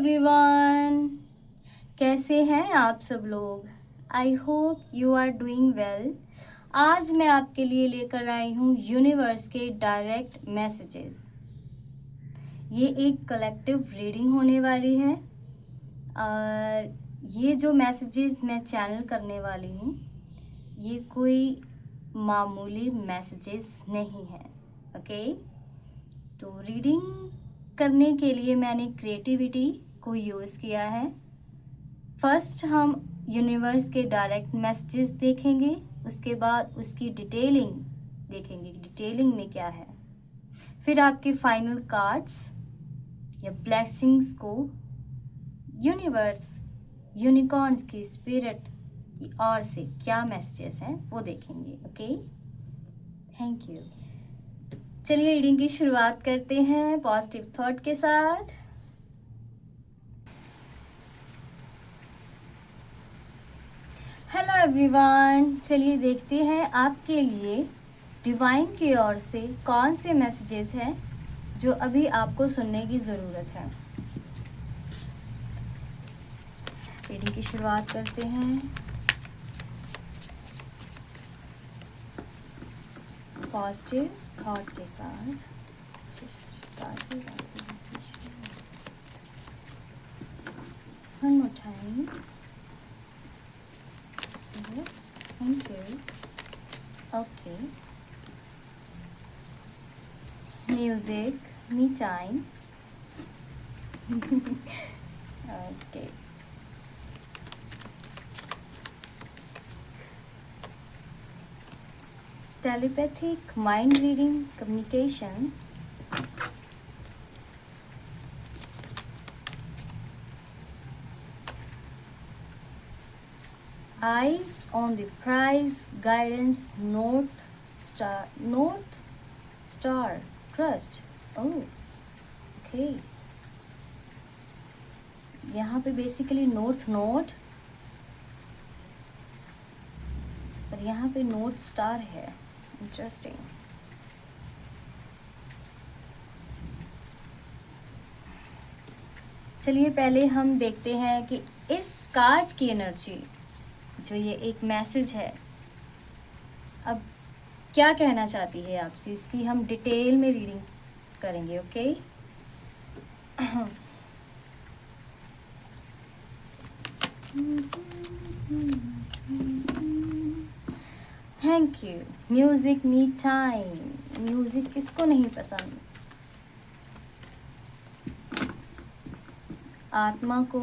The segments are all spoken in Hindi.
एवरीवन, कैसे हैं आप सब लोग। I hope you are doing well. आज मैं आपके लिए लेकर आई हूँ यूनिवर्स के डायरेक्ट मैसेजेस। ये एक कलेक्टिव रीडिंग होने वाली है और ये जो मैसेजेस मैं चैनल करने वाली हूँ ये कोई मामूली मैसेजेस नहीं है। ओके, तो रीडिंग करने के लिए मैंने क्रिएटिविटी को यूज़ किया है। फर्स्ट हम यूनिवर्स के डायरेक्ट मैसेजेस देखेंगे, उसके बाद उसकी डिटेलिंग देखेंगे, डिटेलिंग में क्या है। फिर आपके फाइनल कार्ड्स या ब्लेसिंग्स को यूनिवर्स, यूनिकॉर्न्स की स्पिरिट की ओर से क्या मैसेजेस हैं वो देखेंगे। Okay, thank you. चलिए रीडिंग की शुरुआत करते हैं पॉजिटिव थॉट के साथ। हेलो एवरीवन, चलिए देखते हैं आपके लिए डिवाइन की ओर से कौन से मैसेजेस हैं जो अभी आपको सुनने की ज़रूरत है। रीडिंग की शुरुआत करते हैं पॉजिटिव थॉट के साथ। One more time. Spirits, thank you. Okay. Music, me time. Okay. Telepathic mind reading communications. Eyes on the prize, guidance, north star, trust. Oh, okay. यहाँ पे बेसिकली नॉर्थ नोड और यहाँ पे नॉर्थ स्टार है। इंटरेस्टिंग। चलिए पहले हम देखते हैं कि इस कार्ड की एनर्जी, जो ये एक मैसेज है, अब क्या कहना चाहती है आपसे, इसकी हम डिटेल में रीडिंग करेंगे। Okay, thank you. Music me time. Music किसको नहीं पसंद। आत्मा को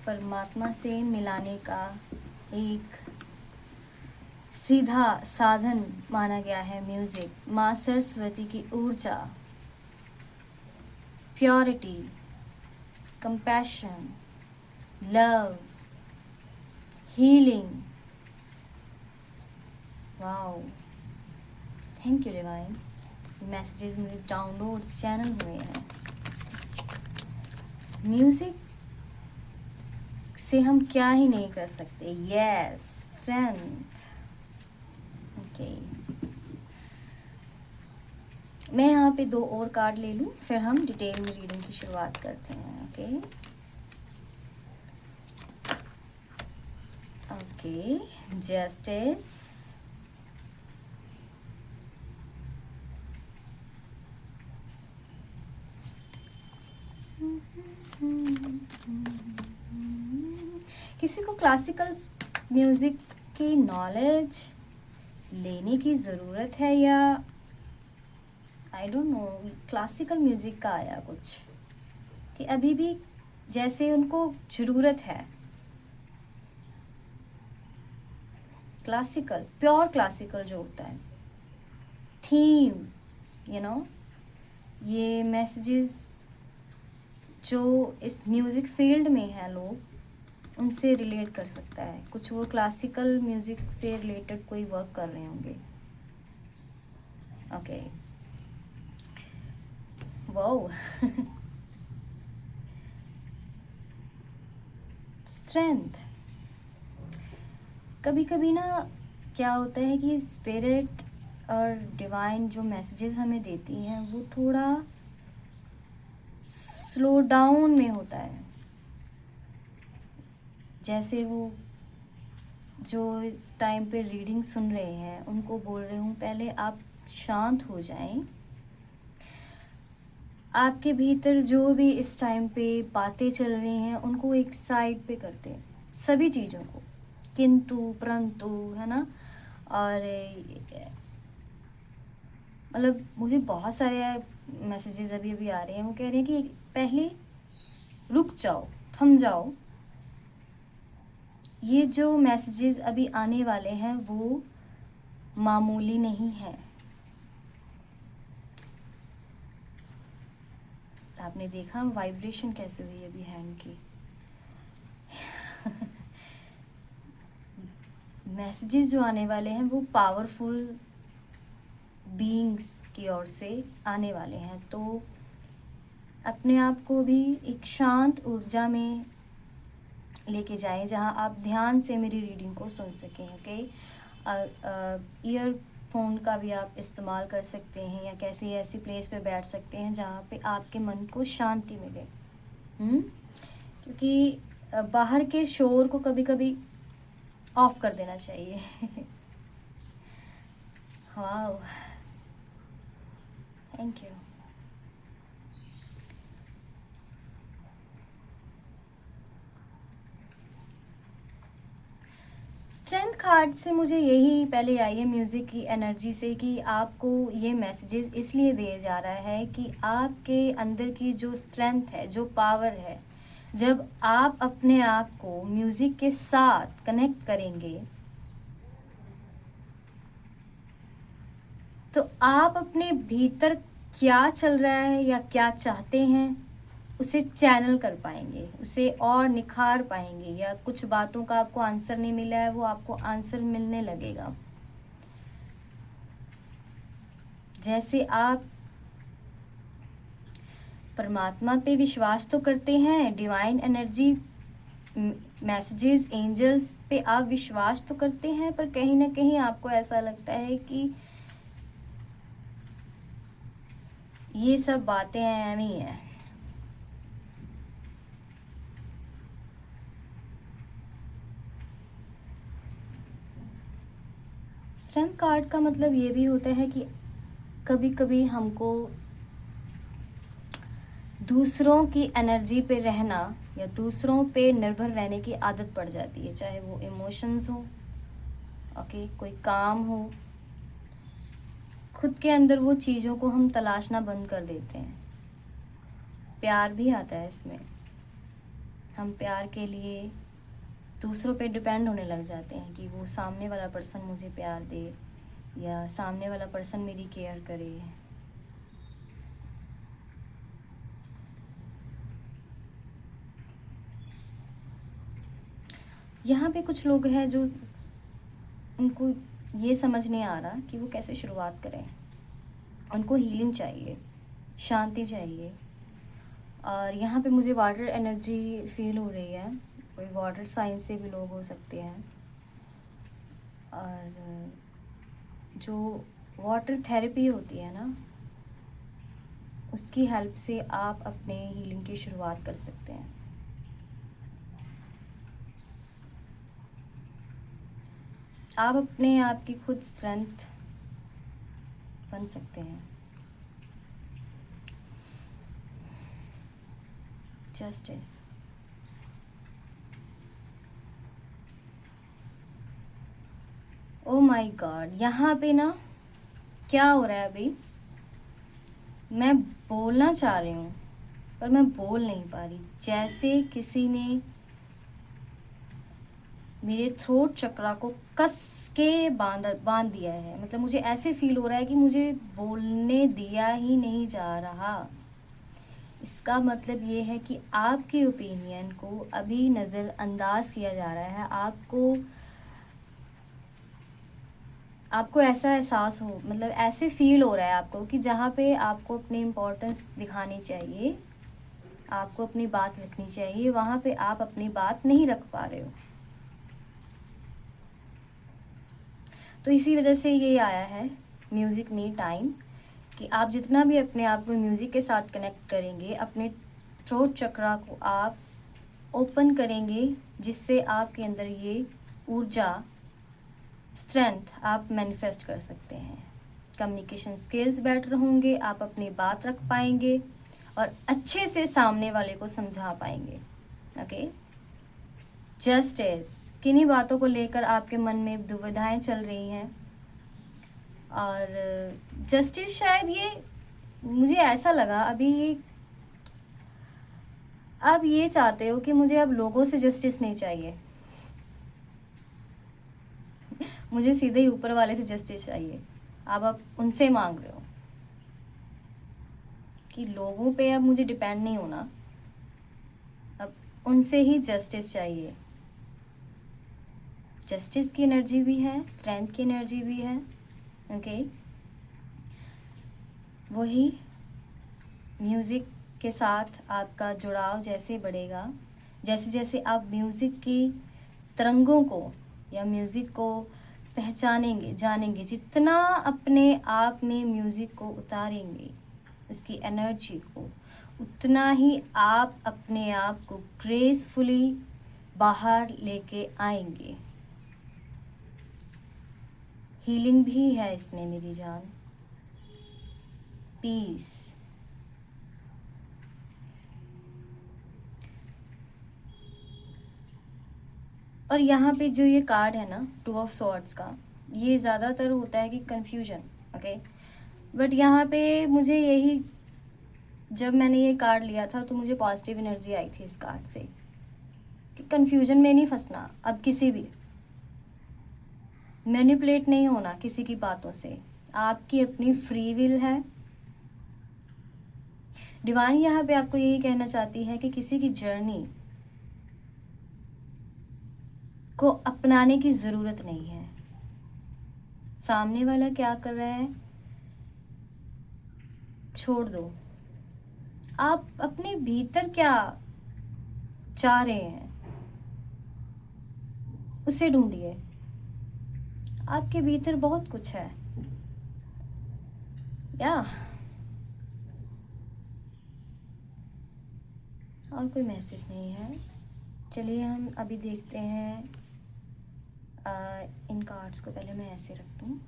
परमात्मा से मिलाने का एक सीधा साधन माना गया है म्यूजिक। माँ सरस्वती की ऊर्जा, purity, compassion, love, healing. Wow, thank you divine. Messages मुझे डाउनलोड्स चैनल हुए हैं। म्यूजिक से हम क्या ही नहीं कर सकते। Yes, strength. ओके, मैं यहाँ पे 2 और कार्ड ले लूँ, फिर हम डिटेल में रीडिंग की शुरुआत करते हैं। ओके ओके, जस्टिस, किसी को क्लासिकल म्यूजिक की नॉलेज लेने की ज़रूरत है या I don't know, classical music का आया कुछ कि अभी भी जैसे उनको ज़रूरत है। क्लासिकल, प्योर क्लासिकल जो होता है, थीम, ये मैसेजेस जो इस म्यूज़िक फील्ड में है लोग उनसे रिलेट कर सकता है। कुछ वो क्लासिकल म्यूज़िक से रिलेटेड कोई वर्क कर रहे होंगे। Okay, wow. स्ट्रेंथ। कभी कभी ना क्या होता है कि स्पिरिट और डिवाइन जो मैसेजेस हमें देती हैं वो थोड़ा स्लो डाउन में होता है। जैसे वो जो इस टाइम पे रीडिंग सुन रहे हैं उनको बोल रही हूँ, पहले आप शांत हो जाएं। आपके भीतर जो भी इस टाइम पे बातें चल रही हैं उनको एक साइड पे कर दें, सभी चीज़ों को, किंतु परंतु, है ना। और मतलब मुझे बहुत सारे मैसेजेस अभी अभी आ रहे हैं, वो कह रहे हैं कि पहले रुक जाओ, थम जाओ। ये जो मैसेजेस अभी आने वाले हैं वो मामूली नहीं है। आपने देखा वाइब्रेशन कैसे हुई अभी हैंड की। मैसेजेस जो आने वाले हैं वो पावरफुल बीइंग्स की ओर से आने वाले हैं, तो अपने आप को भी एक शांत ऊर्जा में लेके जाएं जहां आप ध्यान से मेरी रीडिंग को सुन सकें। ओके, ईयरफोन का भी आप इस्तेमाल कर सकते हैं, या कैसी ऐसी प्लेस पे बैठ सकते हैं जहाँ पे आपके मन को शांति मिले। क्योंकि बाहर के शोर को कभी कभी ऑफ कर देना चाहिए। वाह, थैंक यू। स्ट्रेंथ कार्ड से मुझे यही पहले आई है म्यूज़िक की एनर्जी से, कि आपको ये मैसेजेस इसलिए दिए जा रहा है कि आपके अंदर की जो स्ट्रेंथ है, जो पावर है, जब आप अपने आप को म्यूज़िक के साथ कनेक्ट करेंगे तो आप अपने भीतर क्या चल रहा है या क्या चाहते हैं उसे चैनल कर पाएंगे, उसे और निखार पाएंगे, या कुछ बातों का आपको आंसर नहीं मिला है वो आपको आंसर मिलने लगेगा। जैसे आप परमात्मा पे विश्वास तो करते हैं, डिवाइन एनर्जी, मैसेजेस, एंजल्स पे आप विश्वास तो करते हैं, पर कहीं ना कहीं आपको ऐसा लगता है कि ये सब बातें ऐम ही हैं। स्ट्रेंथ कार्ड का मतलब ये भी होता है कि कभी कभी हमको दूसरों की एनर्जी पे रहना या दूसरों पे निर्भर रहने की आदत पड़ जाती है, चाहे वो इमोशंस हो, ओके, कोई काम हो। खुद के अंदर वो चीज़ों को हम तलाशना बंद कर देते हैं। प्यार भी आता है इसमें, हम प्यार के लिए दूसरों पे डिपेंड होने लग जाते हैं कि वो सामने वाला पर्सन मुझे प्यार दे या सामने वाला पर्सन मेरी केयर करे। यहाँ पे कुछ लोग हैं जो उनको ये समझ नहीं आ रहा कि वो कैसे शुरुआत करें। उनको हीलिंग चाहिए, शांति चाहिए, और यहाँ पे मुझे वाटर एनर्जी फील हो रही है। कोई वाटर साइन से भी लोग हो सकते हैं, और जो वाटर थेरेपी होती है ना, उसकी हेल्प से आप अपने हीलिंग की शुरुआत कर सकते हैं। आप अपने आप की खुद स्ट्रेंथ बन सकते हैं। जस्टिस, ओ माय गॉड, यहाँ पे ना क्या हो रहा है अभी, मैं बोलना चाह रही हूँ पर मैं बोल नहीं पा रही, जैसे किसी ने मेरे थ्रोट चक्रा को कस के बांध दिया है। मतलब मुझे ऐसे फील हो रहा है कि मुझे बोलने दिया ही नहीं जा रहा। इसका मतलब ये है कि आपके ओपिनियन को अभी नज़रअंदाज किया जा रहा है। आपको ऐसा एहसास हो, मतलब ऐसे फील हो रहा है आपको कि जहाँ पे आपको अपनी इम्पोर्टेंस दिखानी चाहिए, आपको अपनी बात रखनी चाहिए, वहाँ पे आप अपनी बात नहीं रख पा रहे हो। तो इसी वजह से ये आया है म्यूज़िक मी टाइम, कि आप जितना भी अपने आप को म्यूज़िक के साथ कनेक्ट करेंगे, अपने थ्रोट चक्रा को आप ओपन करेंगे, जिससे आपके अंदर ये ऊर्जा, स्ट्रेंथ आप मैनिफेस्ट कर सकते हैं। कम्युनिकेशन स्किल्स बेटर होंगे, आप अपनी बात रख पाएंगे और अच्छे से सामने वाले को समझा पाएंगे। ओके, जस्टिस, किन्हीं बातों को लेकर आपके मन में दुविधाएं चल रही हैं, और जस्टिस शायद ये, मुझे ऐसा लगा अभी ये, आप ये चाहते हो कि मुझे अब लोगों से जस्टिस नहीं चाहिए, मुझे सीधे ही ऊपर वाले से जस्टिस चाहिए। आप उनसे मांग रहे हो कि लोगों पे अब मुझे डिपेंड नहीं होना, अब उनसे ही जस्टिस चाहिए। जस्टिस की एनर्जी भी है, स्ट्रेंथ की एनर्जी भी है। ओके, वही म्यूज़िक के साथ आपका जुड़ाव जैसे बढ़ेगा, जैसे जैसे आप म्यूज़िक की तरंगों को या म्यूज़िक को पहचानेंगे, जानेंगे, जितना अपने आप में म्यूज़िक को उतारेंगे, उसकी एनर्जी को, उतना ही आप अपने आप को ग्रेसफुली बाहर लेके आएंगे। हीलिंग भी है इसमें मेरी जान, पीस। और यहाँ पे जो ये कार्ड है ना, 2 ऑफ सॉर्ड्स का, ये ज़्यादातर होता है कि कन्फ्यूजन। ओके, बट यहाँ पे मुझे यही, जब मैंने ये कार्ड लिया था तो मुझे पॉजिटिव एनर्जी आई थी इस कार्ड से कि कन्फ्यूजन में नहीं फंसना, अब किसी भी मैनिपुलेट नहीं होना किसी की बातों से, आपकी अपनी फ्री विल है। डिवाइन यहाँ पे आपको यही कहना चाहती है कि किसी की जर्नी को अपनाने की ज़रूरत नहीं है। सामने वाला क्या कर रहा है छोड़ दो, आप अपने भीतर क्या चाह रहे हैं उसे ढूंढिए, आपके भीतर बहुत कुछ है। या और कोई मैसेज नहीं है। चलिए हम अभी देखते हैं, इन कार्ड्स को पहले मैं ऐसे रख दूँ।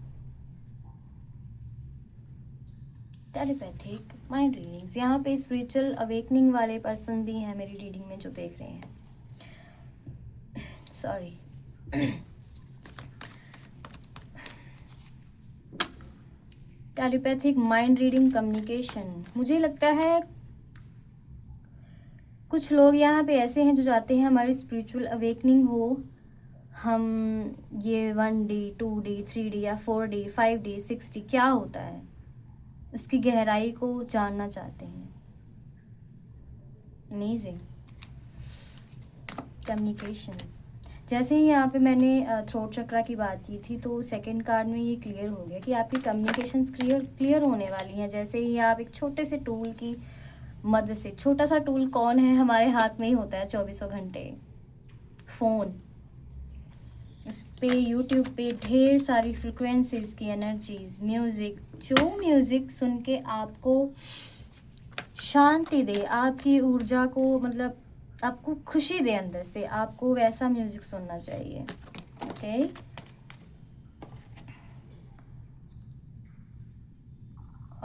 टेलीपैथिक माइंड रीडिंग्स, यहाँ पे स्पिरिचुअल अवेकनिंग वाले पर्सन भी हैं मेरी रीडिंग में जो देख रहे हैं। Sorry telepathic mind reading communication, मुझे लगता है कुछ लोग यहाँ पे ऐसे हैं जो चाहते हैं हमारी स्पिरिचुअल अवेकनिंग हो, हम ये 1D 2D 3D या 4D 5D 6D क्या होता है उसकी गहराई को जानना चाहते हैं। Amazing communications. जैसे ही यहाँ पे मैंने थ्रोट चक्रा की बात की थी तो सेकंड कार्ड में ये क्लियर हो गया कि आपकी कम्युनिकेशंस क्लियर होने वाली हैं। जैसे ही आप एक छोटे से टूल की मदद से, छोटा सा टूल कौन है, हमारे हाथ में ही होता है 24 घंटे, फ़ोन, उस पे यूट्यूब पे ढेर सारी फ्रिक्वेंसीज की एनर्जीज, म्यूज़िक, जो म्यूज़िक सुन के आपको शांति दे, आपकी ऊर्जा को, मतलब आपको खुशी दे अंदर से, आपको वैसा म्यूज़िक सुनना चाहिए। ओके,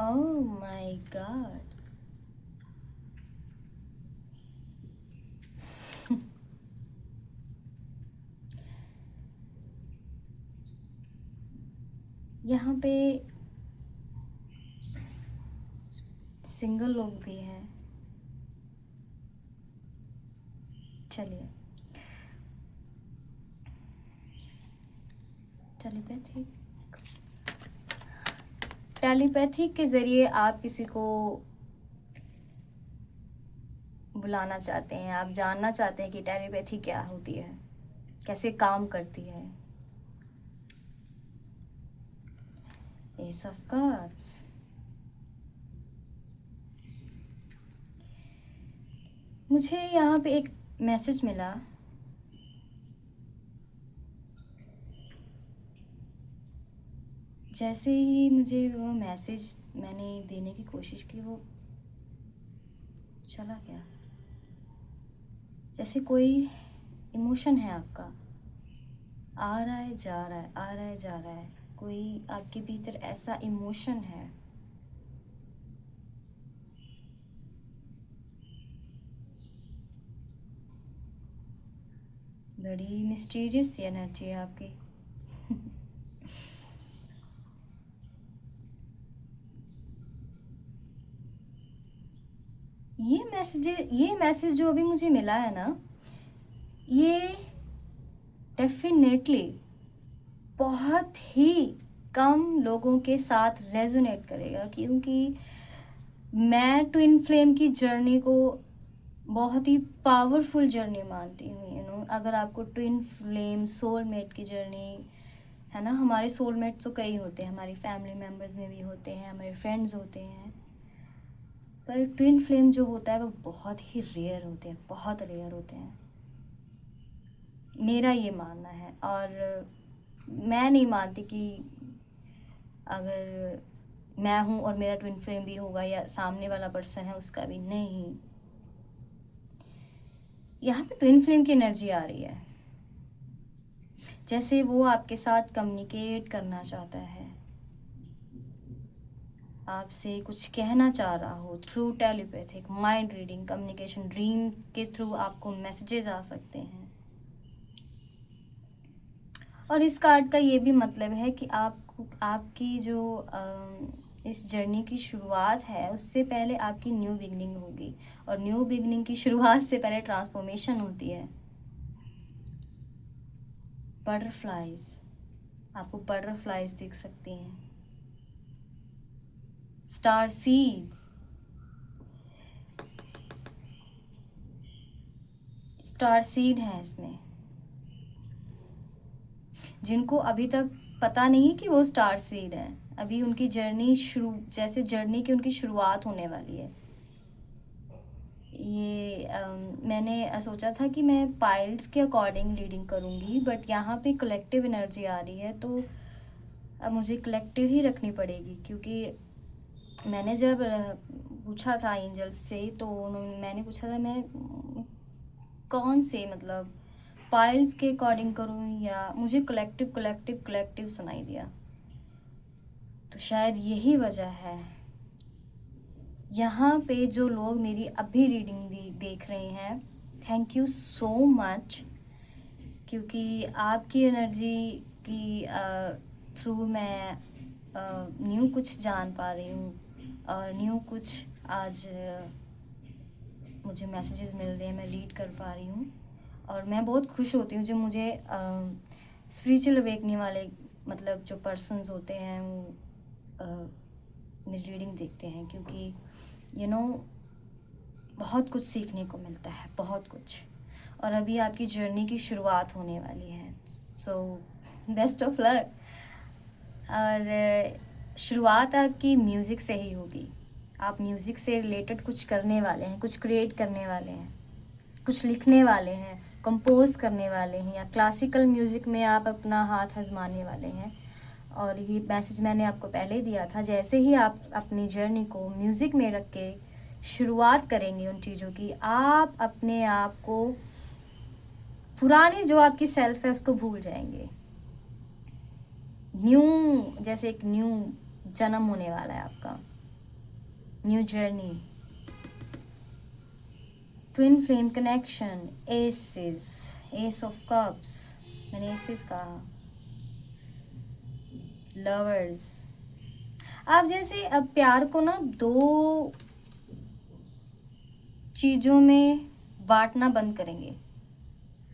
ओह माय गॉड, यहाँ पे सिंगल लोग भी हैं। चलिए, टेलीपैथिक के ज़रिए आप किसी को बुलाना चाहते हैं, आप जानना चाहते हैं कि टेलीपैथी क्या होती है, कैसे काम करती है। एस ऑफ कप्स, मुझे यहाँ पे एक मैसेज मिला, जैसे ही मुझे वो मैसेज मैंने देने की कोशिश की वो चला गया। जैसे कोई इमोशन है आपका, आ रहा है जा रहा है, आ रहा है जा रहा है, कोई आपके भीतर ऐसा इमोशन है। बड़ी मिस्टीरियस सी एनर्जी है आपकी। ये मैसेज जो अभी मुझे मिला है ना, ये डेफिनेटली बहुत ही कम लोगों के साथ रेजोनेट करेगा, क्योंकि मैं ट्विन फ्लेम की जर्नी को बहुत ही पावरफुल जर्नी मानती हूँ। अगर आपको ट्विन फ्लेम सोलमेट की जर्नी है ना, हमारे सोलमेट तो कई होते हैं, हमारी फैमिली मेम्बर्स में भी होते हैं, हमारे फ्रेंड्स होते हैं, पर ट्विन फ्लेम जो होता है वो बहुत ही रेयर होते हैं, बहुत रेयर होते हैं, मेरा ये मानना है। और मैं नहीं मानती कि अगर मैं हूँ और मेरा ट्विन फ्लेम भी होगा या सामने वाला पर्सन है उसका भी, नहीं। यहाँ पे ट्विन फ्लेम की एनर्जी आ रही है, जैसे वो आपके साथ कम्युनिकेट करना चाहता है, आपसे कुछ कहना चाह रहा हो through telepathic, mind reading, communication, dream के थ्रू आपको मैसेजेस आ सकते हैं। और इस कार्ड का ये भी मतलब है कि आपकी जो इस जर्नी की शुरुआत है उससे पहले आपकी न्यू बिगनिंग होगी, और न्यू बिगनिंग की शुरुआत से पहले ट्रांसफॉर्मेशन होती है। बटरफ्लाइज, आपको बटरफ्लाइज दिख सकती हैं, स्टार सीड्स, स्टार सीड है इसमें, जिनको अभी तक पता नहीं कि वो स्टार सीड है, अभी उनकी जर्नी जैसे जर्नी की उनकी शुरुआत होने वाली है। ये मैंने सोचा था कि मैं पाइल्स के अकॉर्डिंग रीडिंग करूँगी, बट यहाँ पे कलेक्टिव एनर्जी आ रही है, तो अब मुझे कलेक्टिव ही रखनी पड़ेगी, क्योंकि मैंने जब पूछा था एंजल्स से, तो मैंने पूछा था मैं कौन से मतलब पाइल्स के अकॉर्डिंग करूँ या मुझे कलेक्टिव कलेक्टिव कलेक्टिव सुनाई दिया, तो शायद यही वजह है। यहाँ पे जो लोग मेरी अभी रीडिंग देख रहे हैं, थैंक यू सो मच, क्योंकि आपकी एनर्जी की थ्रू मैं न्यू कुछ जान पा रही हूँ, और न्यू कुछ आज मुझे मैसेजेस मिल रहे हैं, मैं रीड कर पा रही हूँ, और मैं बहुत खुश होती हूँ जो मुझे स्पिरिचुअल अवेकनिंग वाले मतलब जो पर्सन्स होते हैं वो मेरी रीडिंग देखते हैं, क्योंकि बहुत कुछ सीखने को मिलता है, बहुत कुछ। और अभी आपकी जर्नी की शुरुआत होने वाली है, सो बेस्ट ऑफ लक। और शुरुआत आपकी म्यूज़िक से ही होगी, आप म्यूज़िक से रिलेटेड कुछ करने वाले हैं, कुछ क्रिएट करने वाले हैं, कुछ लिखने वाले हैं, कंपोज करने वाले हैं, या क्लासिकल म्यूज़िक में आप अपना हाथ आजमाने वाले हैं। और ये मैसेज मैंने आपको पहले दिया था, जैसे ही आप अपनी जर्नी को म्यूज़िक में रख के शुरुआत करेंगे उन चीज़ों की, आप अपने आप को पुरानी जो आपकी सेल्फ है उसको भूल जाएंगे। न्यू, जैसे एक न्यू जन्म होने वाला है आपका, new journey. Twin flame connection, aces, ace of cups, मैंने एसेस कहा, लवर्स। आप जैसे अब प्यार को ना दो चीज़ों में बांटना बंद करेंगे,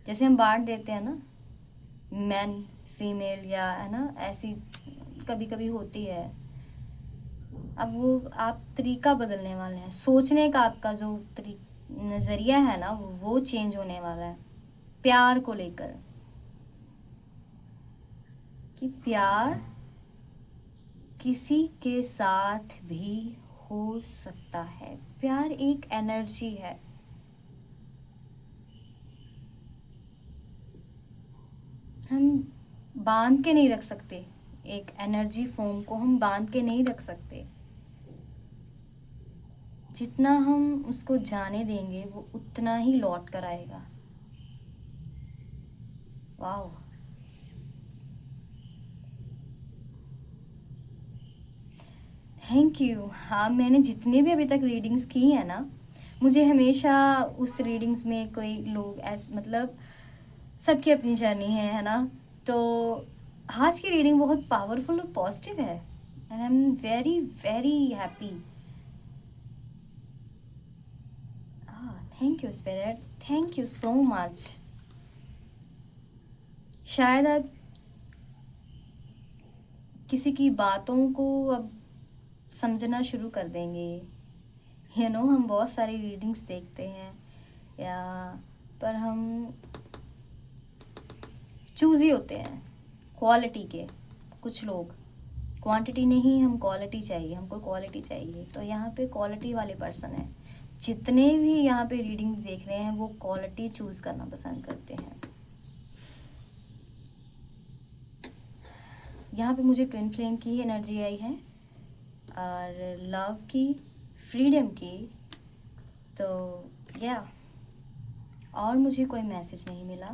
जैसे हम बांट देते हैं ना मैन फीमेल, या है ना, ऐसी कभी कभी होती है। अब वो आप तरीका बदलने वाले हैं, सोचने का आपका जो नज़रिया है ना वो चेंज होने वाला है प्यार को लेकर, कि प्यार किसी के साथ भी हो सकता है। प्यार एक एनर्जी है, हम बांध के नहीं रख सकते, एक एनर्जी फॉर्म को हम बांध के नहीं रख सकते। जितना हम उसको जाने देंगे वो उतना ही लौट कर आएगा। Wow, thank you. हाँ, मैंने जितने भी अभी तक रीडिंग्स की हैं ना, मुझे हमेशा उस रीडिंग्स में कोई लोग ऐसे, मतलब सबकी अपनी जर्नी है ना। तो आज की रीडिंग बहुत पावरफुल और पॉजिटिव है, and I am very very happy. Thank you spirit, thank you so much. शायद आप किसी की बातों को अब समझना शुरू कर देंगे। हम बहुत सारी रीडिंग्स देखते हैं या पर हम चूज़ी होते हैं क्वालिटी के। कुछ लोग क्वांटिटी नहीं, हम क्वालिटी चाहिए, हमको क्वालिटी चाहिए। तो यहाँ पे क्वालिटी वाले पर्सन है। जितने भी यहाँ पे रीडिंग्स देख रहे हैं वो क्वालिटी चूज़ करना पसंद करते हैं। यहाँ पे मुझे ट्विन फ्लेम की एनर्जी आई है और लव की, फ्रीडम की। तो या और मुझे कोई मैसेज नहीं मिला।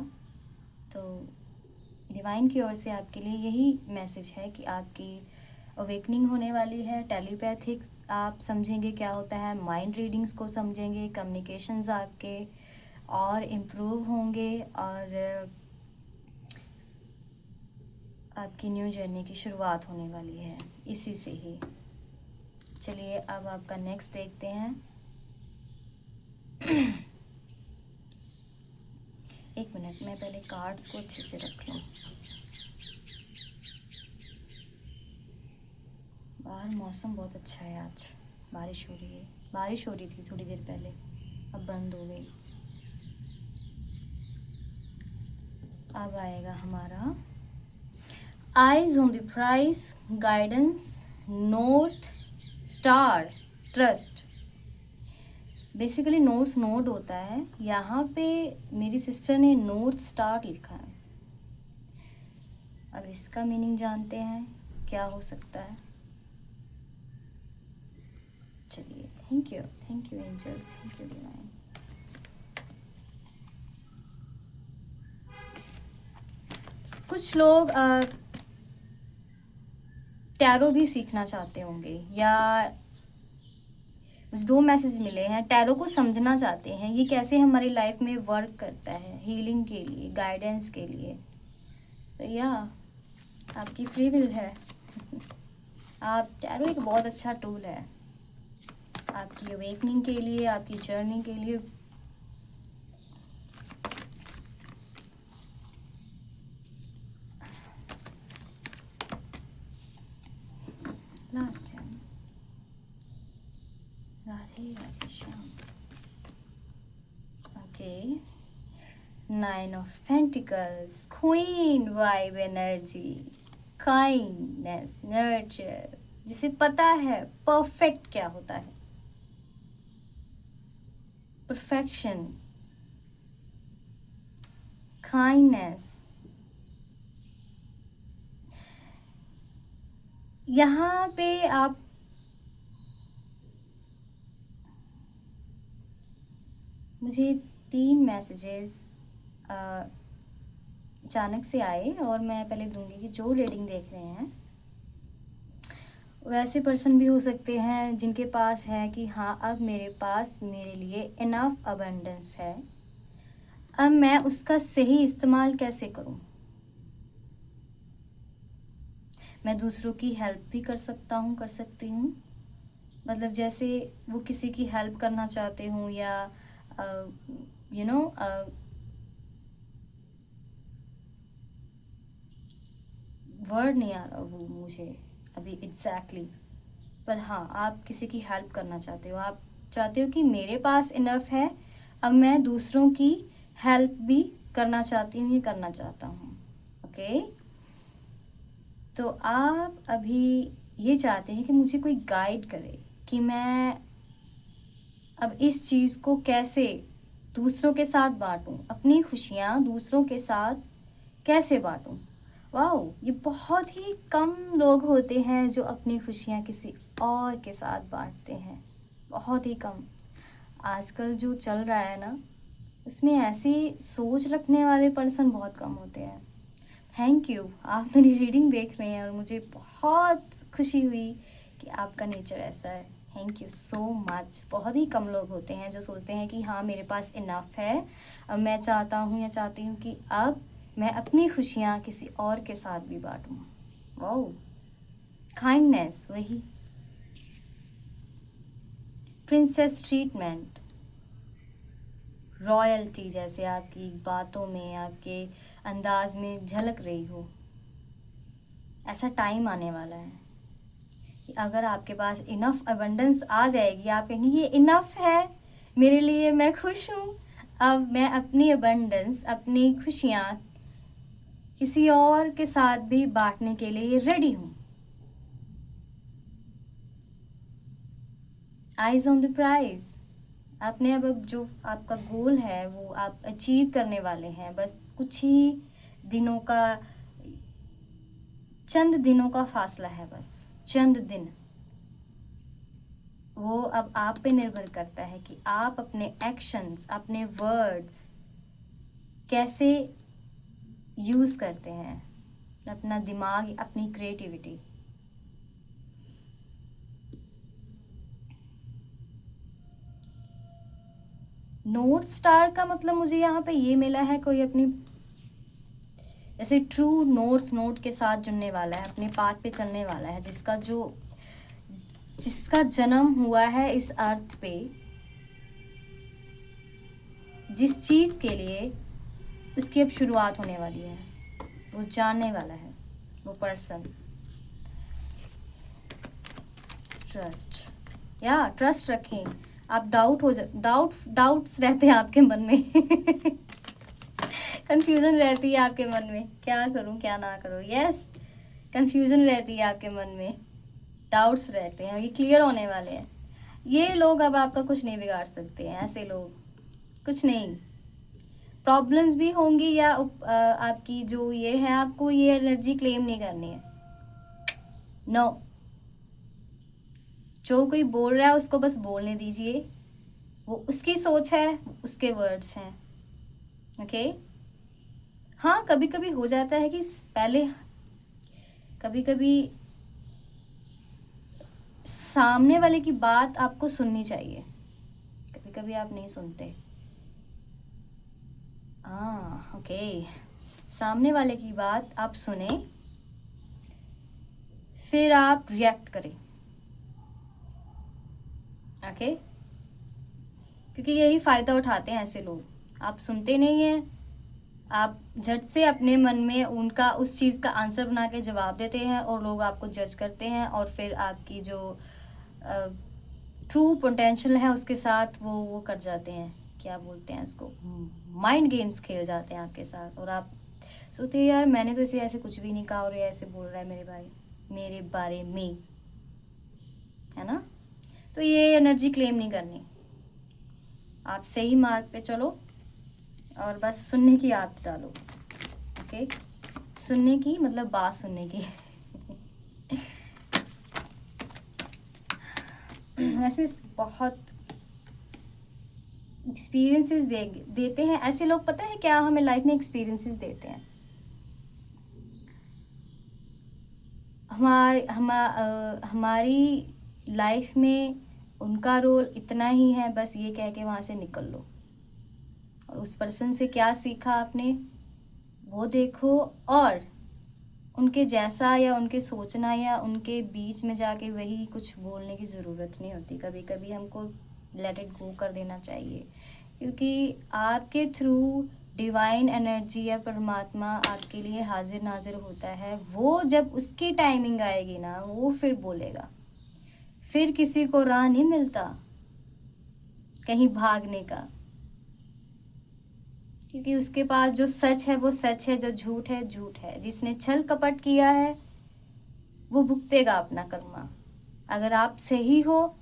तो डिवाइन की ओर से आपके लिए यही मैसेज है कि आपकी अवेकनिंग होने वाली है। टेलीपैथिक आप समझेंगे क्या होता है, माइंड रीडिंग्स को समझेंगे, कम्युनिकेशंस आपके और इम्प्रूव होंगे और आपकी न्यू जर्नी की शुरुआत होने वाली है इसी से ही। चलिए अब आपका नेक्स्ट देखते हैं। एक मिनट, मैं पहले कार्ड्स को अच्छे से रख लूँ। बाहर मौसम बहुत अच्छा है, आज बारिश हो रही है। बारिश हो रही थी थोड़ी देर पहले, अब बंद हो गई। अब आएगा हमारा eyes on the prize, guidance, north star, trust. Basically north node होता है, यहाँ पे मेरी सिस्टर ने नॉर्थ स्टार लिखा है। अब इसका मीनिंग जानते हैं क्या हो सकता है। चलिए, thank you angels, thank you divine. कुछ लोग टैरो भी सीखना चाहते होंगे या मुझे 2 मैसेज मिले हैं, टैरो को समझना चाहते हैं ये कैसे हमारी लाइफ में वर्क करता है, हीलिंग के लिए, गाइडेंस के लिए। तो या आपकी फ्री विल है। आप टैरो एक बहुत अच्छा टूल है आपकी अवेकनिंग के लिए, आपकी जर्नी के लिए। लास्ट है Radhe Radhe Shyam. Okay, 9 of pentacles, queen vibe energy, kindness, nurture, जिसे पता है परफेक्ट क्या होता है, परफेक्शन, काइंडनेस। यहाँ पे आप मुझे 3 मैसेजेस अचानक से आए और मैं पहले दूंगी कि जो रीडिंग देख रहे हैं वैसे पर्सन भी हो सकते हैं जिनके पास है कि हाँ अब मेरे पास मेरे लिए इनफ अबंडेंस है, अब मैं उसका सही इस्तेमाल कैसे करूं। मैं दूसरों की हेल्प भी कर सकता हूं, कर सकती हूँ। मतलब जैसे वो किसी की हेल्प करना चाहते हूँ या वर्ड नहीं आ रहा वो मुझे अभी एग्जैक्टली, पर हाँ आप किसी की हेल्प करना चाहते हो। आप चाहते हो कि मेरे पास इनफ है, अब मैं दूसरों की हेल्प भी करना चाहती हूँ, ये करना चाहता हूँ। ओके, तो आप अभी ये चाहते हैं कि मुझे कोई गाइड करे कि मैं अब इस चीज़ को कैसे दूसरों के साथ बांटूं, अपनी खुशियाँ दूसरों के साथ कैसे बांटूं। वाओ, ये बहुत ही कम लोग होते हैं जो अपनी खुशियाँ किसी और के साथ बांटते हैं, बहुत ही कम। आजकल जो चल रहा है ना, उसमें ऐसी सोच रखने वाले पर्सन बहुत कम होते हैं। थैंक यू, आप मेरी रीडिंग देख रहे हैं और मुझे बहुत खुशी हुई कि आपका नेचर ऐसा है। Thank you so much. बहुत ही कम लोग होते हैं जो सोचते हैं कि हाँ मेरे पास इनफ है, अब मैं चाहता हूँ या चाहती हूँ कि अब मैं अपनी खुशियाँ किसी और के साथ भी बांटूँ। वाओ, काइंडनेस, वही प्रिंसेस ट्रीटमेंट, रॉयल्टी जैसे आपकी बातों में, आपके अंदाज में झलक रही हो। ऐसा टाइम आने वाला है कि अगर आपके पास इनफ अबंडेंस आ जाएगी, आप कहेंगे ये इनफ है मेरे लिए, मैं खुश हूँ, अब मैं अपनी अबंडेंस, अपनी खुशियाँ किसी और के साथ भी बांटने के लिए रेडी हूँ। Eyes on the prize. आपने अब जो आपका गोल है वो आप अचीव करने वाले हैं। बस कुछ ही दिनों का, चंद दिनों का फासला है, बस चंद दिन। वो अब आप पे निर्भर करता है कि आप अपने एक्शंस, अपने वर्ड्स कैसे यूज़ करते हैं, अपना दिमाग, अपनी क्रिएटिविटी। नॉर्थ स्टार का मतलब मुझे यहाँ पे ये मिला है, कोई अपनी जैसे ट्रू नॉर्थ नोड के साथ जुड़ने वाला है, अपने पाथ पे चलने वाला है, जिसका जन्म हुआ है इस अर्थ पे, जिस चीज़ के लिए उसकी अब शुरुआत होने वाली है, वो जानने वाला है, वो पर्सन। ट्रस्ट, या ट्रस्ट रखें। आप डाउट्स रहते हैं आपके मन में कंफ्यूजन रहती है आपके मन में, क्या करूं क्या ना करूं। यस, कंफ्यूजन रहती है आपके मन में, डाउट्स रहते हैं, ये क्लियर होने वाले हैं। ये लोग अब आपका कुछ नहीं बिगाड़ सकते हैं, ऐसे लोग कुछ नहीं। प्रॉब्लम्स भी होंगी या आपकी जो ये है, आपको ये एनर्जी क्लेम नहीं करनी है। नो, जो कोई बोल रहा है उसको बस बोलने दीजिए, वो उसकी सोच है, उसके वर्ड्स हैं। ओके हाँ, कभी कभी हो जाता है कि पहले, कभी कभी सामने वाले की बात आपको सुननी चाहिए, कभी कभी आप नहीं सुनते। हाँ ओके, सामने वाले की बात आप सुने, फिर आप रिएक्ट करें। ओके, क्योंकि यही फ़ायदा उठाते हैं ऐसे लोग। आप सुनते नहीं हैं, आप झट से अपने मन में उनका उस चीज़ का आंसर बना के जवाब देते हैं और लोग आपको जज करते हैं, और फिर आपकी जो ट्रू पोटेंशियल है उसके साथ वो कर जाते हैं, क्या बोलते हैं उसको, माइंड गेम्स खेल जाते हैं आपके साथ। और आप सोचते हैं यार मैंने तो इसे ऐसे कुछ भी नहीं कहा और ये ऐसे बोल रहा है मेरे बारे में, है ना। तो ये एनर्जी क्लेम नहीं करनी, आप सही मार्ग पे चलो और बस सुनने की आदत डालो। ओके, सुनने की मतलब बात सुनने की ऐसे बहुत एक्सपीरियंसेस देते हैं ऐसे लोग, पता है क्या, हमें लाइफ में एक्सपीरियंसेस देते हैं। हमारी लाइफ में उनका रोल इतना ही है, बस ये कह के वहाँ से निकल लो, और उस पर्सन से क्या सीखा आपने वो देखो, और उनके जैसा या उनके सोचना या उनके बीच में जाके वही कुछ बोलने की ज़रूरत नहीं होती। कभी कभी हमको लेट इट गो कर देना चाहिए, क्योंकि आपके थ्रू डिवाइन एनर्जी या परमात्मा आपके लिए हाजिर नाजिर होता है। वो जब उसकी टाइमिंग आएगी ना, वो फिर बोलेगा। फिर किसी को राह नहीं मिलता कहीं भागने का, क्योंकि उसके पास जो सच है वो सच है, जो झूठ है झूठ है। जिसने छल कपट किया है वो भुगतेगा अपना कर्मा। अगर आप सही हो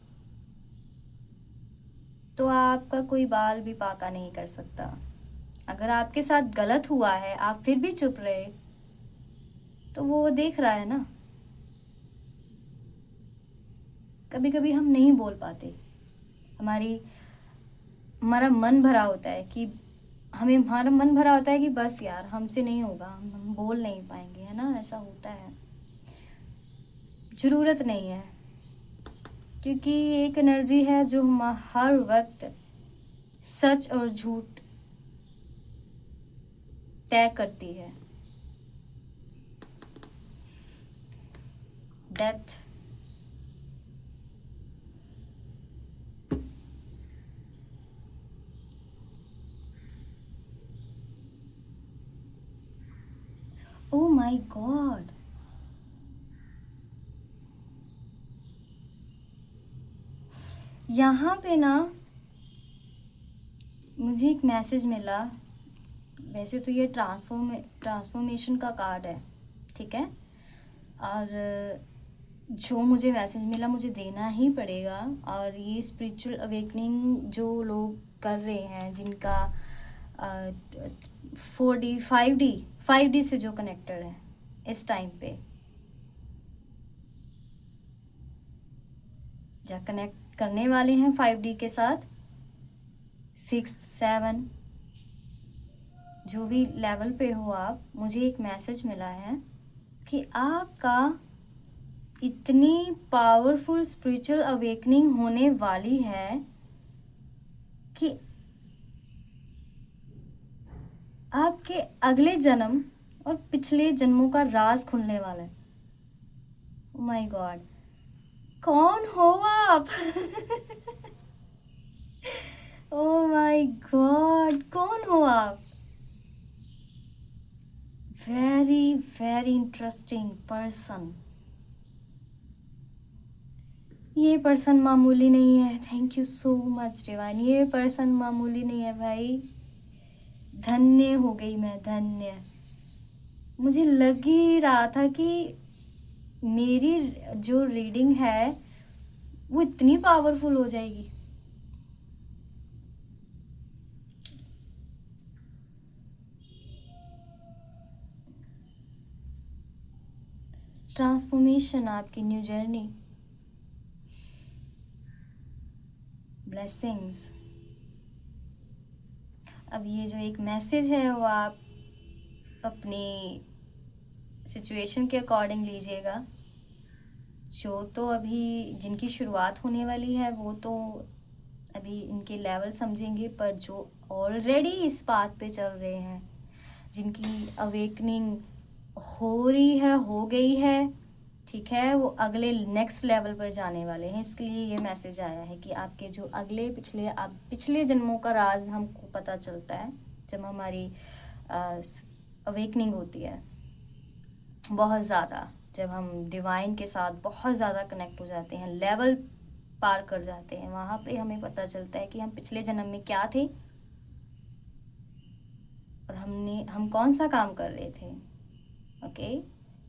तो आपका कोई बाल भी बांका नहीं कर सकता। अगर आपके साथ गलत हुआ है, आप फिर भी चुप रहे, तो वो देख रहा है ना। कभी कभी हम नहीं बोल पाते, हमारा मन भरा होता है कि हमें हमारा मन भरा होता है कि बस यार हमसे नहीं होगा, हम बोल नहीं पाएंगे, है ना, ऐसा होता है। ज़रूरत नहीं है, क्योंकि एक एनर्जी है जो हम हर वक्त सच और झूठ तय करती है। डेथ, ओ माय गॉड, यहाँ पे ना मुझे एक मैसेज मिला। वैसे तो ये ट्रांसफॉर्मेशन का कार्ड है, ठीक है, और जो मुझे मैसेज मिला मुझे देना ही पड़ेगा। और ये स्पिरिचुअल अवेकनिंग जो लोग कर रहे हैं, जिनका 4D 5D से जो कनेक्टेड है इस टाइम पे, या कनेक्ट करने वाले हैं 5D के साथ, 6 7 जो भी लेवल पे हो आप, मुझे एक मैसेज मिला है कि आपका इतनी पावरफुल स्पिरिचुअल अवेकनिंग होने वाली है कि आपके अगले जन्म और पिछले जन्मों का राज खुलने वाला है। ओ माय गॉड, कौन हो आप? ओ माय गॉड, कौन हो आप? Very very interesting person. ये पर्सन मामूली नहीं है। Thank you so much divine. ये पर्सन मामूली नहीं है भाई। धन्य हो गई मैं, धन्य। मुझे लग ही रहा था कि मेरी जो रीडिंग है वो इतनी पावरफुल हो जाएगी। ट्रांसफॉर्मेशन, आपकी न्यू जर्नी, ब्लेसिंग्स। अब ये जो एक मैसेज है वो आप अपनी सिचुएशन के अकॉर्डिंग लीजिएगा। जो तो अभी जिनकी शुरुआत होने वाली है वो तो अभी इनके लेवल समझेंगे, पर जो ऑलरेडी इस बात पे चल रहे हैं, जिनकी अवेकनिंग हो रही है, हो गई है, ठीक है, वो अगले नेक्स्ट लेवल पर जाने वाले हैं। इसके लिए ये मैसेज आया है कि आपके जो अगले पिछले जन्मों का राज हमको पता चलता है जब हमारी अवेकनिंग होती है। बहुत ज़्यादा जब हम डिवाइन के साथ बहुत ज़्यादा कनेक्ट हो जाते हैं, लेवल पार कर जाते हैं, वहाँ पे हमें पता चलता है कि हम पिछले जन्म में क्या थे और हम कौन सा काम कर रहे थे। ओके,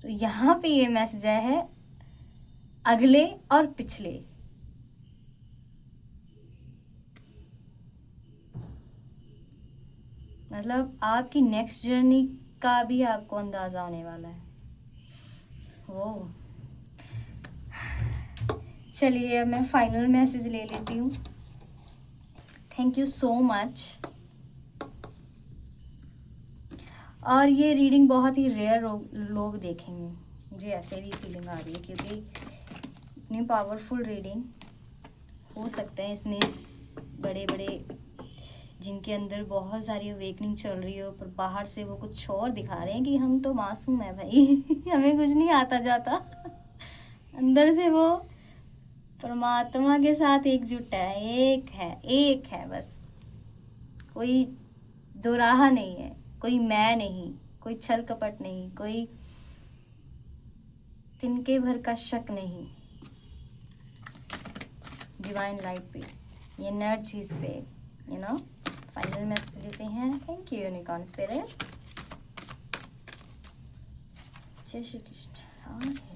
तो यहाँ पे ये मैसेज आया है अगले और पिछले। मतलब आपकी नेक्स्ट जर्नी का भी आपको अंदाजा होने वाला है। वो चलिए अब मैं फाइनल मैसेज ले लेती हूँ। Thank you so much. और ये रीडिंग बहुत ही रेयर लोग देखेंगे, मुझे ऐसे भी फीलिंग आ रही है, क्योंकि इतनी पावरफुल रीडिंग हो सकता है इसमें बड़े बड़े जिनके अंदर बहुत सारी अवेकनिंग चल रही हो, पर बाहर से वो कुछ और दिखा रहे हैं कि हम तो मासूम है भाई। हमें कुछ नहीं आता जाता। अंदर से वो परमात्मा के साथ एकजुट है, एक है बस। कोई दो राह नहीं है, कोई मैं नहीं, कोई छल कपट नहीं, कोई तिनके भर का शक नहीं। डिवाइन लाइट पे, ये एनर्जीज पे, यू नो। फाइनल मैसेज देते हैं। Thank you unicorn spirit. जय श्री कृष्ण।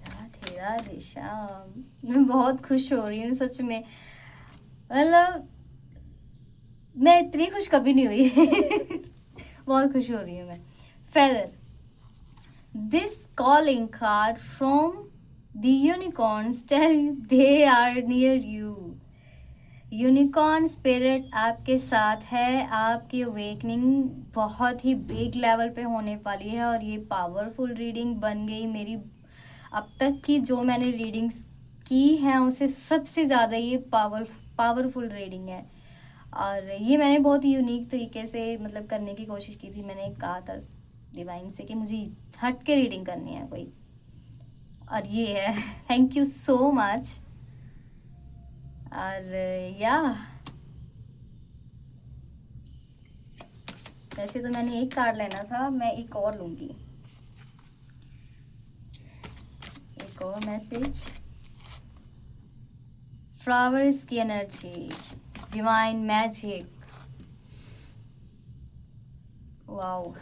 राधे राधे श्याम। मैं बहुत खुश हो रही हूँ सच में, मतलब मैं इतनी खुश कभी नहीं हुई। बहुत खुश हो रही हूँ मैं। Feather, this calling card from the unicorns tell they are near you. Unicorn spirit आपके साथ है। आपकी अवेकनिंग बहुत ही बिग लेवल पे होने वाली है और ये पावरफुल रीडिंग बन गई मेरी। अब तक की जो मैंने रीडिंग्स की हैं उसे सबसे ज़्यादा ये पावरफुल रीडिंग है। और ये मैंने बहुत यूनिक तरीके से मतलब करने की कोशिश की थी। मैंने कहा था डिवाइन से कि मुझे हट के रीडिंग करनी है कोई, और ये है। Thank you so much. और या वैसे तो मैंने एक कार्ड लेना था, मैं एक और लूंगी। एक और मैसेज, फ्लावर्स की energy, divine magic. Wow,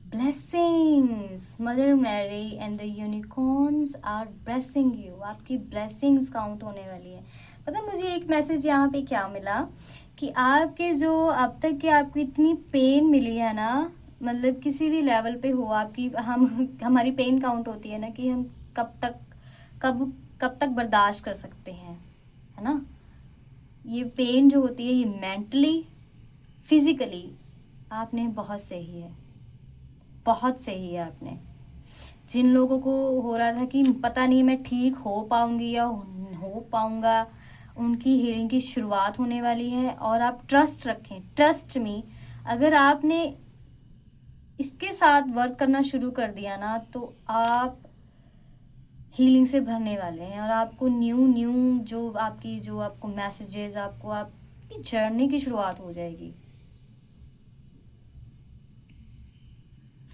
blessings, mother Mary and the unicorns are blessing you. आपकी ब्लेसिंग्स काउंट होने वाली है। पता मुझे एक मैसेज यहाँ पे क्या मिला कि आपके जो अब तक की आपको इतनी पेन मिली है ना, मतलब किसी भी लेवल पे हो आपकी, हमारी पेन काउंट होती है ना कि हम कब तक बर्दाश्त कर सकते हैं, है ना। ये पेन जो होती है ये मेंटली फिजिकली आपने बहुत सही है, बहुत सही है आपने। जिन लोगों को हो रहा था कि पता नहीं मैं ठीक हो पाऊंगी या हो पाऊंगा, उनकी हीलिंग की शुरुआत होने वाली है। और आप ट्रस्ट रखें, ट्रस्ट मी, अगर आपने इसके साथ वर्क करना शुरू कर दिया ना तो आप हीलिंग से भरने वाले हैं। और आपको न्यू जो आपको मैसेजेस, आपकी जर्नी की शुरुआत हो जाएगी।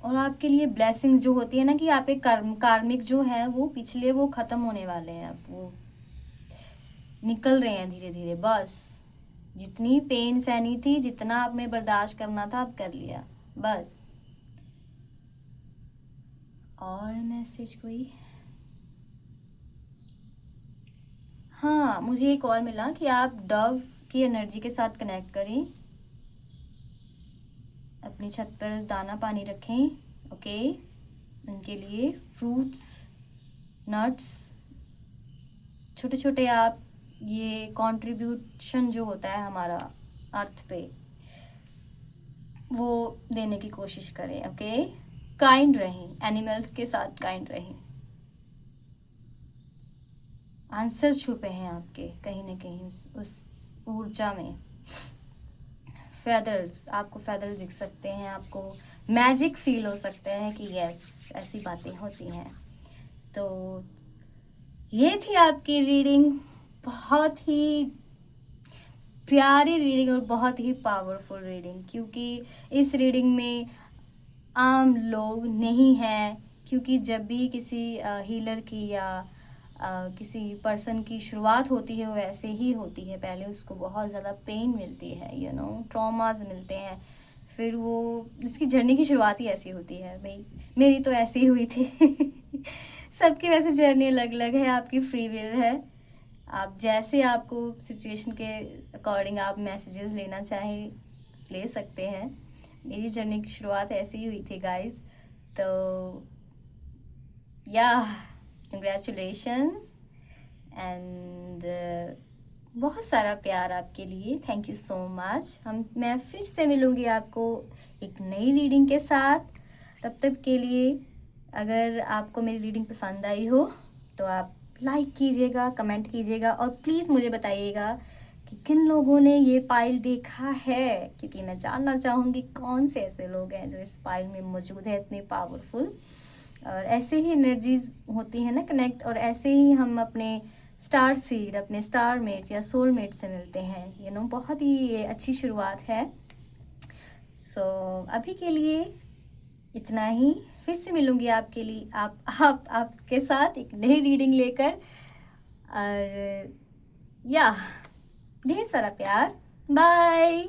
और आपके लिए ब्लेसिंग्स जो होती है ना कि आपके कार्मिक जो है वो पिछले वो खत्म होने वाले हैं, अब वो निकल रहे हैं धीरे धीरे। बस जितनी पेन सहनी थी, जितना आपने बर्दाश्त करना था, अब कर लिया बस। और मैसेज कोई, हाँ मुझे एक और मिला कि आप डव की एनर्जी के साथ कनेक्ट करें, अपनी छत पर दाना पानी रखें, ओके। उनके लिए फ्रूट्स, नट्स, छोटे छोटे आप ये कंट्रीब्यूशन जो होता है हमारा अर्थ पे, वो देने की कोशिश करें, ओके। काइंड रहें, एनिमल्स के साथ काइंड रहें। आंसर छुपे हैं आपके कहीं ना कहीं उस ऊर्जा में। फेदर्स, आपको फेदर्स दिख सकते हैं, आपको मैजिक फील हो सकते हैं कि यस ऐसी बातें होती हैं। तो ये थी आपकी रीडिंग, बहुत ही प्यारी रीडिंग और बहुत ही पावरफुल रीडिंग, क्योंकि इस रीडिंग में आम लोग नहीं हैं। क्योंकि जब भी किसी हीलर की या किसी पर्सन की शुरुआत होती है वो ऐसे ही होती है। पहले उसको बहुत ज़्यादा पेन मिलती है, ट्रॉमास मिलते हैं, फिर वो उसकी जर्नी की शुरुआत ही ऐसी होती है। भाई मेरी तो ऐसी ही हुई थी। सबकी वैसे जर्नी अलग अलग है, आपकी फ्री विल है। आप जैसे आपको सिचुएशन के अकॉर्डिंग आप मैसेजेस लेना चाहें ले सकते हैं। मेरी जर्नी की शुरुआत ऐसी ही हुई थी गाइस। तो या कंग्रेचुलेशंस एंड बहुत सारा प्यार आपके लिए। Thank you so much. मैं फिर से मिलूँगी आपको एक नई रीडिंग के साथ। तब तक के लिए अगर आपको मेरी रीडिंग पसंद आई हो तो आप लाइक कीजिएगा, कमेंट कीजिएगा और प्लीज़ मुझे बताइएगा कि किन लोगों ने ये पाइल देखा है, क्योंकि मैं जानना चाहूँगी कौन से ऐसे लोग हैं जो इस पाइल में मौजूद है, इतने पावरफुल। और ऐसे ही एनर्जीज होती हैं ना कनेक्ट, और ऐसे ही हम अपने स्टार सीड, अपने स्टार मेट्स या सोल मेट्स से मिलते हैं। बहुत ही ये अच्छी शुरुआत है। सो अभी के लिए इतना ही। फिर से मिलूंगी आपके लिए आपके साथ एक नई रीडिंग लेकर। और या ढेर सारा प्यार। बाय।